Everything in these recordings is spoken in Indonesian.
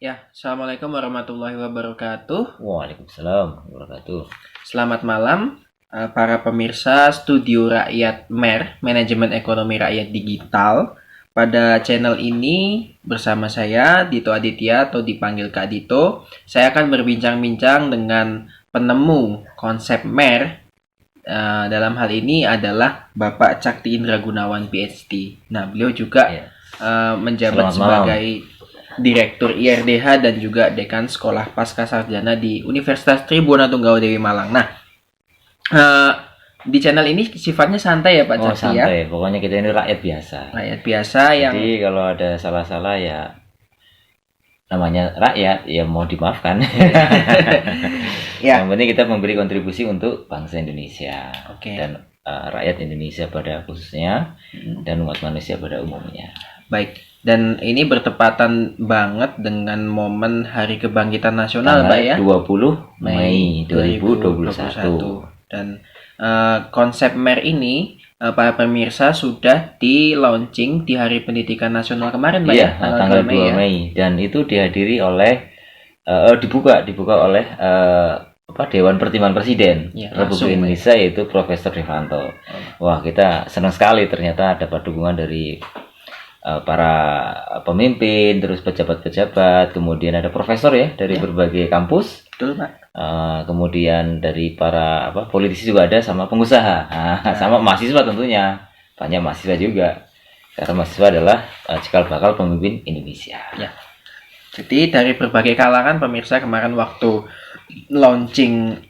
Ya, Assalamualaikum warahmatullahi wabarakatuh. Waalaikumsalam warahmatullahi wabarakatuh. Selamat malam, para pemirsa Studio Rakyat MER, Manajemen Ekonomi Rakyat Digital. Pada channel ini bersama saya, Dito Aditya atau dipanggil Kak Dito, saya akan berbincang-bincang dengan penemu konsep MER. Dalam hal ini adalah Bapak Cakti Indra Gunawan PhD. Nah, beliau juga Ya. menjabat Selamat malam. sebagai Direktur IRDH dan juga Dekan Sekolah Pasca Sarjana di Universitas Tribuna Tunggal Dewi Malang. Nah, eh, di channel ini sifatnya santai ya Pak Oh, Cakti ya. santai. Pokoknya kita ini rakyat biasa. Rakyat biasa yang Jadi kalau ada salah-salah ya namanya rakyat ya mau dimaafkan. ya, Yang penting kita memberi kontribusi untuk bangsa Indonesia oke. dan rakyat Indonesia pada khususnya dan umat manusia pada umumnya. Baik. Dan ini bertepatan banget dengan momen Hari Kebangkitan Nasional, Pak ya. 20 Mei 2021. Dan konsep MER ini para pemirsa sudah di launching di Hari Pendidikan Nasional kemarin, Pak Iya, ya, tanggal 2 ya. Mei dan itu dihadiri oleh dibuka oleh Dewan Pertimbangan Presiden Ya, Republik langsung, Indonesia yaitu Profesor Devanto. Wah, kita senang sekali ternyata dapat dukungan dari para pemimpin, terus pejabat-pejabat, kemudian ada profesor ya dari Ya. berbagai kampus. Betul, Pak. Kemudian dari para politisi juga ada sama pengusaha. Sama mahasiswa tentunya. Banyak mahasiswa juga. Karena mahasiswa adalah cikal bakal pemimpin Indonesia. Ya. Jadi dari berbagai kalangan pemirsa kemarin waktu launching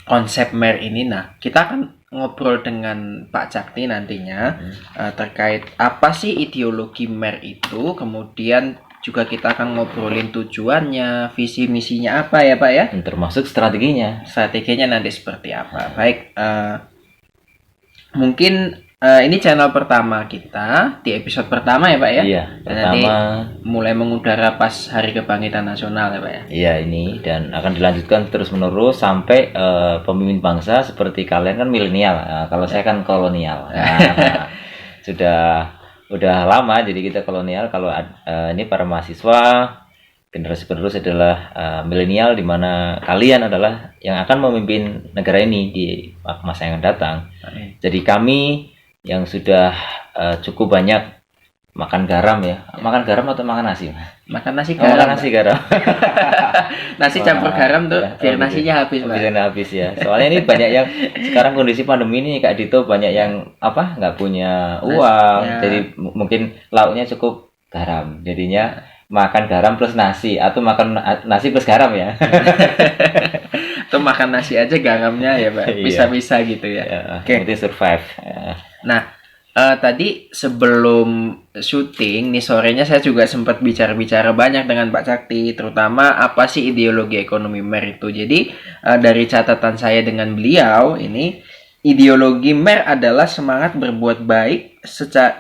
konsep MER ini, nah kita akan ngobrol dengan Pak Cakti nantinya terkait apa sih ideologi MER itu, kemudian juga kita akan ngobrolin tujuannya, visi misinya apa ya Pak ya, Dan termasuk strateginya. strateginya nanti seperti apa. Baik, mungkin ini channel pertama kita di episode pertama ya Pak ya. Iya, Dan nanti pertama mulai mengudara pas Hari Kebangkitan Nasional ya Pak ya. iya ini dan akan dilanjutkan terus menerus sampai pemimpin bangsa seperti kalian kan milenial. Kalau saya kan kolonial. Udah lama jadi kita kolonial. Kalau ini para mahasiswa generasi penerus adalah milenial, di mana kalian adalah yang akan memimpin negara ini di masa yang akan datang. Jadi kami yang sudah cukup banyak makan garam ya. Makan garam atau makan nasi? Makan nasi Oh, garam. makan nasi garam. Nasi campur garam tuh Ya, biar nasinya habis, Pak. Bisa habis ya. Soalnya ini banyak yang sekarang kondisi pandemi ini Kak Dito banyak yang nggak punya uang. Ya. Jadi mungkin lauknya cukup garam. Jadinya makan garam plus nasi atau makan nasi plus garam ya. Tuh makan nasi aja garamnya ya, Pak. Iya. Bisa-bisa gitu ya. Ya, Oke. itu survive. Ya. Nah, tadi sebelum syuting nih sorenya saya juga sempat bicara-bicara banyak dengan Pak Cakti, terutama apa sih ideologi ekonomi MER itu. Jadi dari catatan saya dengan beliau ini, ideologi MER adalah semangat berbuat baik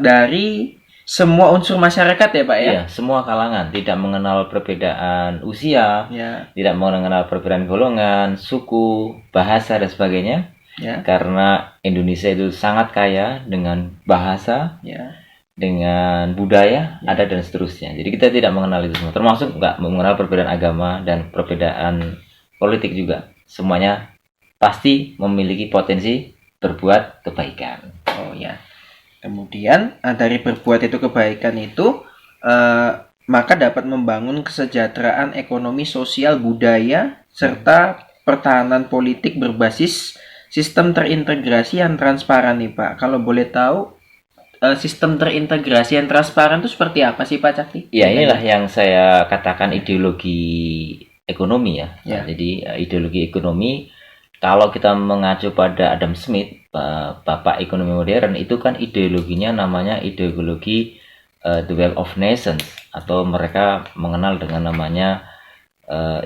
dari semua unsur masyarakat ya Pak ya. Iya, semua kalangan, tidak mengenal perbedaan usia, Ya, tidak mengenal perbedaan golongan, suku, bahasa dan sebagainya. ya, Karena Indonesia itu sangat kaya dengan bahasa, ya. dengan budaya, adat dan seterusnya. Jadi kita tidak mengenal itu semua, termasuk nggak mengenal perbedaan agama dan perbedaan politik juga. Semuanya pasti memiliki potensi berbuat kebaikan. Oh ya. Kemudian dari berbuat itu kebaikan itu maka dapat membangun kesejahteraan ekonomi, sosial, budaya serta pertahanan politik berbasis sistem terintegrasi yang transparan nih Pak. Kalau boleh tahu sistem terintegrasi yang transparan itu seperti apa sih Pak Cakti? Ya inilah yang saya katakan ideologi ekonomi ya. Ya. Jadi ideologi ekonomi kalau kita mengacu pada Adam Smith, bapak ekonomi modern, itu kan ideologinya namanya ideologi the Wealth of Nations, atau mereka mengenal dengan namanya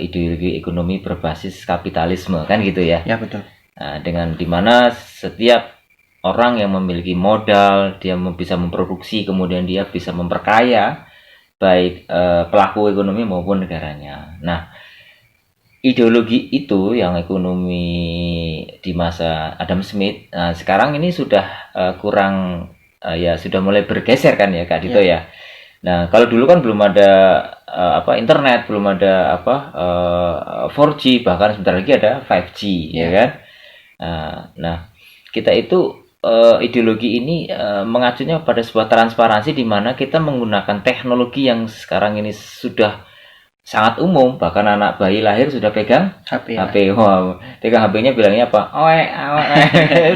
ideologi ekonomi berbasis kapitalisme, kan gitu ya. Ya betul. Nah, dengan dimana setiap orang yang memiliki modal, dia bisa memproduksi, kemudian dia bisa memperkaya baik pelaku ekonomi maupun negaranya. Nah, ideologi itu yang ekonomi di masa Adam Smith, nah sekarang ini sudah kurang ya sudah mulai bergeser kan ya Kak Dito ya. Nah kalau dulu kan belum ada internet, belum ada 4G, bahkan sebentar lagi ada 5G, ya kan? Nah, kita itu ideologi ini mengacunya pada sebuah transparansi di mana kita menggunakan teknologi yang sekarang ini sudah sangat umum, bahkan anak bayi lahir sudah pegang HP. Wow, pegang HP-nya bilangnya apa?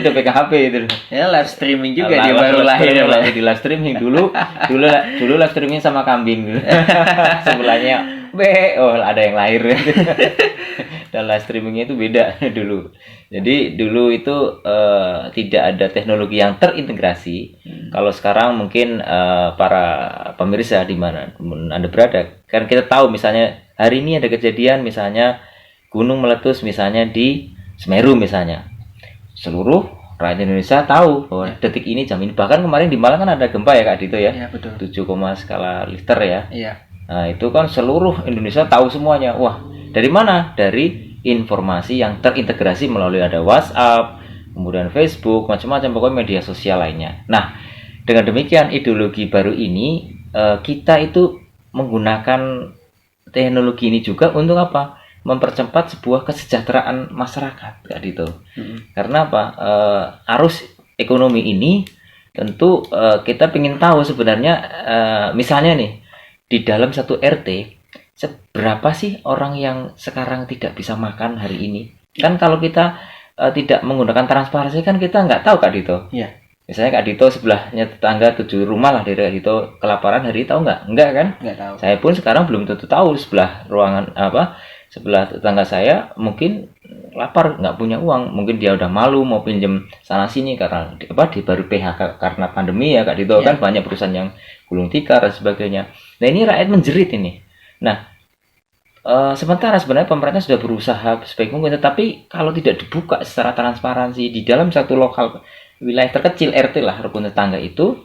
Udah pegang HP itu. Ya live streaming juga dia baru lahir. Di live streaming dulu live streaming sama kambing dulu. Sebelahnya ada yang lahir. Dan live streamingnya itu beda dulu. Jadi dulu itu tidak ada teknologi yang terintegrasi. Kalau sekarang mungkin para pemirsa di mana Anda berada, kan kita tahu misalnya hari ini ada kejadian misalnya gunung meletus misalnya di Semeru misalnya. Seluruh rakyat Indonesia tahu bahwa detik ini jam ini. Bahkan kemarin di Malang kan ada gempa ya Kak Dito ya. Iya, betul. 7, skala Richter ya. Iya. Nah, itu kan seluruh Indonesia tahu semuanya. Wah, dari mana? Dari informasi yang terintegrasi melalui ada WhatsApp, kemudian Facebook, macam-macam pokoknya media sosial lainnya. Nah, dengan demikian ideologi baru ini kita itu menggunakan teknologi ini juga untuk apa? Mempercepat sebuah kesejahteraan masyarakat, Kak Dito. Karena apa? Arus ekonomi ini tentu kita ingin tahu sebenarnya misalnya nih di dalam satu RT seberapa sih orang yang sekarang tidak bisa makan hari ini? Kan kalau kita tidak menggunakan transparansi kan kita nggak tahu Kak Dito. Iya. Misalnya Kak Dito sebelahnya tetangga 7 rumah lah dari Kak Dito kelaparan hari ini tahu nggak? Enggak kan? Nggak tahu. Saya pun sekarang belum tentu tahu sebelah ruangan sebelah tetangga saya mungkin lapar nggak punya uang, mungkin dia udah malu mau pinjem sana sini karena dia baru PHK karena pandemi ya Kak Dito kan banyak perusahaan yang gulung tikar dan sebagainya. Nah ini rakyat menjerit ini. Nah sementara sebenarnya pemerintah sudah berusaha sebaik mungkin, tetapi kalau tidak dibuka secara transparansi di dalam satu lokal wilayah terkecil RT lah rukun tetangga itu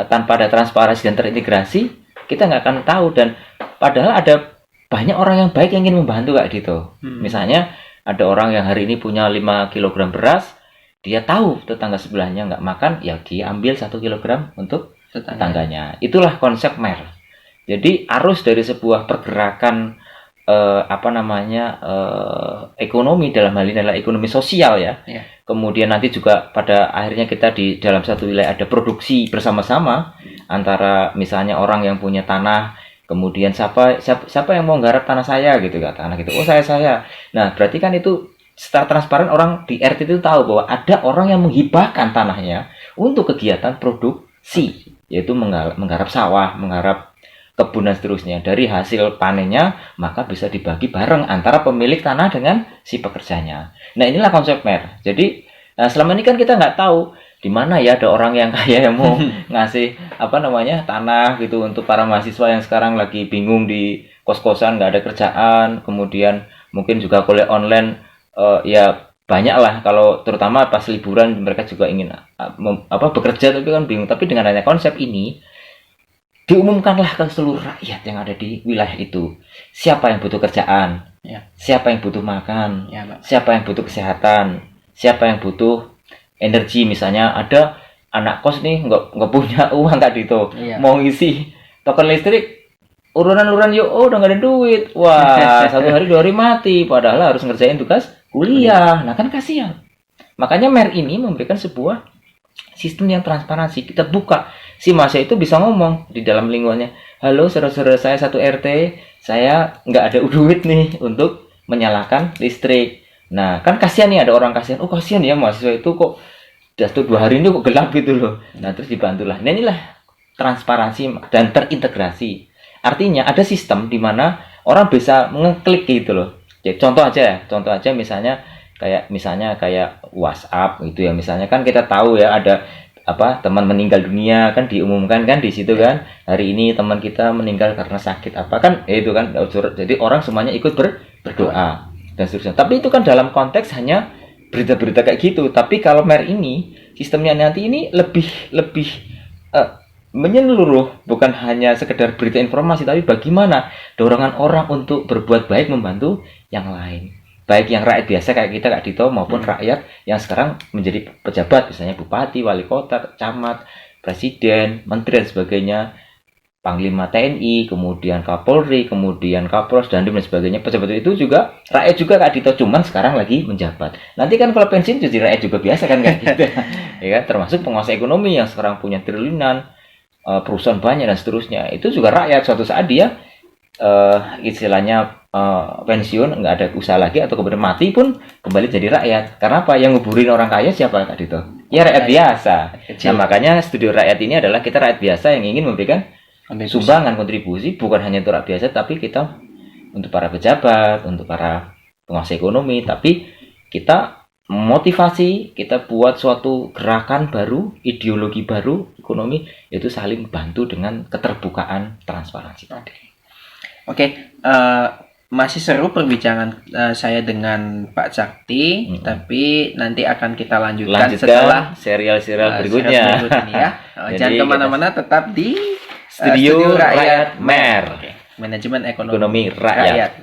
tanpa ada transparansi dan terintegrasi kita nggak akan tahu. Dan padahal ada banyak orang yang baik yang ingin membantu Kak Dito. Misalnya ada orang yang hari ini punya 5 kg beras, dia tahu tetangga sebelahnya nggak makan, ya dia ambil 1 kg untuk tetangganya. Itulah konsep MER. Jadi arus dari sebuah pergerakan ekonomi dalam hal ini adalah ekonomi sosial ya. Kemudian nanti juga pada akhirnya kita di dalam satu wilayah ada produksi bersama-sama antara misalnya orang yang punya tanah, kemudian siapa yang mau nggarap tanah saya gitu kan, tanah gitu. Oh saya. Nah berarti kan itu secara transparan orang di RT itu tahu bahwa ada orang yang menghibahkan tanahnya untuk kegiatan produksi, yaitu menggarap sawah, menggarap kebun dan seterusnya. Dari hasil panennya maka bisa dibagi bareng antara pemilik tanah dengan si pekerjanya. Nah inilah konsep MER. Jadi selama ini kan kita nggak tahu di mana ya ada orang yang kaya yang mau ngasih tanah gitu untuk para mahasiswa yang sekarang lagi bingung di kos-kosan nggak ada kerjaan, kemudian mungkin juga kuliah online ya banyak lah, kalau terutama pas liburan mereka juga ingin bekerja tapi kan bingung. Tapi dengan adanya konsep ini diumumkanlah ke seluruh rakyat yang ada di wilayah itu siapa yang butuh kerjaan, siapa yang butuh makan, siapa yang butuh kesehatan, siapa yang butuh energi. Misalnya ada anak kos nih nggak punya uang Kak Dito, mau ngisi token listrik urunan yuk, udah nggak ada duit, wah 1 hari 2 hari mati, padahal harus ngerjain tugas kuliah. Nah kan kasihan. Makanya MER ini memberikan sebuah sistem yang transparansi. Kita buka, si Masya itu bisa ngomong di dalam lingkungannya, halo saudara-saudara saya satu RT, saya nggak ada duit nih untuk menyalakan listrik. Nah kan kasihan nih, ada orang kasihan, oh kasihan ya mahasiswa itu kok udah 2 hari ini kok gelap gitu loh. Nah terus dibantulah. Nah inilah transparansi dan terintegrasi. Artinya ada sistem di mana orang bisa ngeklik gitu loh. Ya, contoh aja misalnya kayak WhatsApp gitu ya. Misalnya kan kita tahu ya ada teman meninggal dunia kan diumumkan kan di situ kan. Hari ini teman kita meninggal karena sakit kan itu kan. Jadi orang semuanya ikut berdoa dan seterusnya. Tapi itu kan dalam konteks hanya berita-berita kayak gitu. Tapi kalau MER ini sistemnya nanti ini lebih menyeluruh, bukan hanya sekedar berita informasi, tapi bagaimana dorongan orang untuk berbuat baik membantu yang lain, baik yang rakyat biasa kayak kita Kak Dito maupun rakyat yang sekarang menjadi pejabat, misalnya bupati, wali kota, camat, presiden, menteri dan sebagainya. Panglima TNI, kemudian Kapolri, kemudian Kapolres, dan lain sebagainya. Pejabat itu juga rakyat juga Kak Dito, cuman sekarang lagi menjabat. Nanti kan kalau pensiun jadi rakyat juga biasa kan kayak gitu. Ya kan, termasuk penguasa ekonomi yang sekarang punya triliunan, perusahaan banyak dan seterusnya. Itu juga rakyat, suatu saat dia istilahnya pensiun, nggak ada usaha lagi atau kemudian mati pun kembali jadi rakyat. Karena apa? Yang nguburin orang kaya siapa Kak Dito? Ya rakyat biasa. Kecil. Nah makanya studio rakyat ini adalah kita rakyat biasa yang ingin memberikan sumbangan kontribusi bukan hanya untuk rakyat biasa, tapi kita untuk para pejabat, untuk para penguasa ekonomi, tapi kita motivasi, kita buat suatu gerakan baru, ideologi baru ekonomi, itu saling bantu dengan keterbukaan, transparansi tadi. Oke, masih seru perbincangan saya dengan Pak Cakti, tapi nanti akan kita lanjutkan setelah serial-serial berikutnya. serial berikut ini ya. Jangan kemana-mana, tetap di Studio Rakyat Mer. Oke. Manajemen Ekonomi rakyat.